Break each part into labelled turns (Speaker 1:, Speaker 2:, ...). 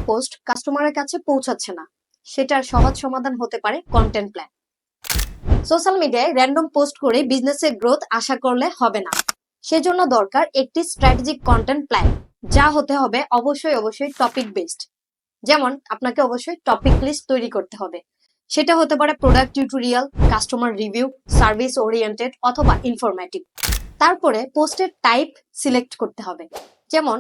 Speaker 1: Post কাস্টমারের কাছে পৌঁছাচ্ছে না, সেটার সহজ সমাধান হতে পারে কন্টেন্ট প্ল্যান। সোশ্যাল মিডিয়ায় র্যান্ডম পোস্ট করে বিজনেসের গ্রোথ আশা করলে হবে না। সেজন্য দরকার একটি স্ট্র্যাটেজিক কন্টেন্ট প্ল্যান, যা হতে হবে অবশ্যই টপিক বেসড। যেমন আপনাকে অবশ্যই টপিক লিস্ট তৈরি করতে হবে। সেটা হতে পারে product tutorial, customer review, service oriented অথবা ইনফরমেটিভ। তারপরে পোস্টের টাইপ সিলেক্ট করতে হবে, যেমন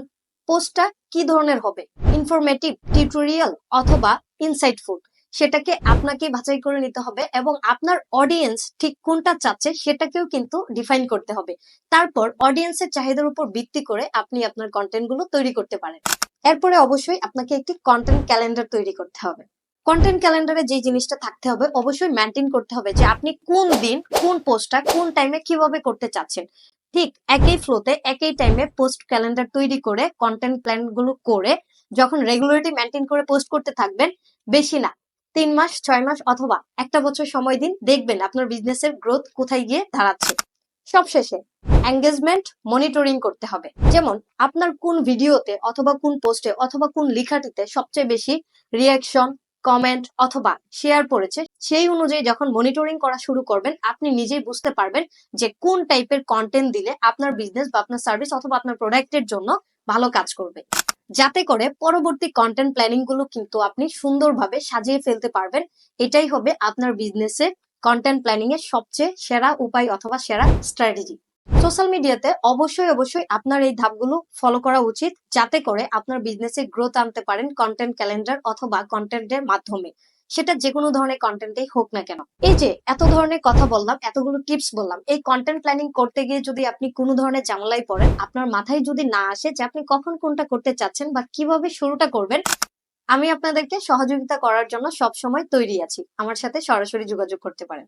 Speaker 1: পোস্টটা কি ধরনের হবে, ইনফরমেটিভ, টিউটোরিয়াল অথবা ইনসাইটফুল। সেটাকে আপনাকে বাছাই করে নিতে হবে এবং আপনার অডিয়েন্স ঠিক কোনটা চাচ্ছে সেটাকেও কিন্তু ডিফাইন করতে হবে। তারপর অডিয়েন্সের চাহিদার উপর ভিত্তি করে আপনি আপনার কন্টেন্ট গুলো তৈরি করতে পারেন। এরপরে অবশ্যই আপনাকে একটি কন্টেন্ট ক্যালেন্ডার তৈরি করতে হবে। কন্টেন্ট ক্যালেন্ডারে যে জিনিসটা থাকতে হবে অবশ্যই মেনটেন করতে হবে যে আপনি কোন দিন কোন পোস্টটা কোন টাইমে কিভাবে করতে চাচ্ছেন। ঠিক একই ফ্লোতে একই টাইমে পোস্ট ক্যালেন্ডার তৈরি করে কন্টেন্ট প্ল্যান গুলো করে যখন রেগুলারিটি মেনটেন করে পোস্ট করতে থাকবেন, বেশি না 3 মাস 6 মাস অথবা 1 বছর সময় দিন, দেখবেন আপনার বিজনেসের গ্রোথ কোথায় গিয়ে দাঁড়াচ্ছে। সবশেষে এঙ্গেজমেন্ট মনিটরিং করতে হবে, যেমন আপনার কোন ভিডিওতে অথবা কোন পোস্টে অথবা কোন লেখাটিতে সবচেয়ে বেশি রিয়াকশন, কমেন্ট অথবা শেয়ার পড়েছে। সেই অনুযায়ী যখন মনিটরিং করা শুরু করবেন, আপনি নিজেই বুঝতে পারবেন যে কোন টাইপের কন্টেন্ট দিলে আপনার বিজনেস বা আপনার সার্ভিস অথবা আপনার প্রোডাক্টের জন্য ভালো কাজ করবে, যাতে করে পরবর্তী কন্টেন্ট প্ল্যানিং গুলো কিন্তু আপনি সুন্দরভাবে সাজিয়ে ফেলতে পারবেন। এটাই হবে আপনার বিজনেসের কন্টেন্ট প্ল্যানিং এর সবচেয়ে সেরা উপায় অথবা সেরা স্ট্র্যাটেজি। সোশ্যাল মিডিয়াতে অবশ্যই আপনার এই ধাপগুলো ফলো করা উচিত, যাতে করে আপনার বিজনেসে গ্রোথ আনতে পারেন কন্টেন্ট ক্যালেন্ডার অথবা কন্টেন্টের মাধ্যমে। সেটা যে কোনো ধরনের কন্টেন্টেই হোক না কেন। এই যে এত ধরনের কথা বললাম, এতগুলো টিপস বললাম, এই কন্টেন্ট প্ল্যানিং করতে গিয়ে যদি আপনি কোনো ধরনের ঝামেলায় পড়েন, আপনার মাথায় যদি না আসে যে আপনি কখন কোনটা করতে চাচ্ছেন বা কিভাবে শুরুটা করবেন, আমি আপনাদেরকে সহযোগিতা করার জন্য সবসময় তৈরি আছি। আমার সাথে সরাসরি যোগাযোগ করতে পারেন।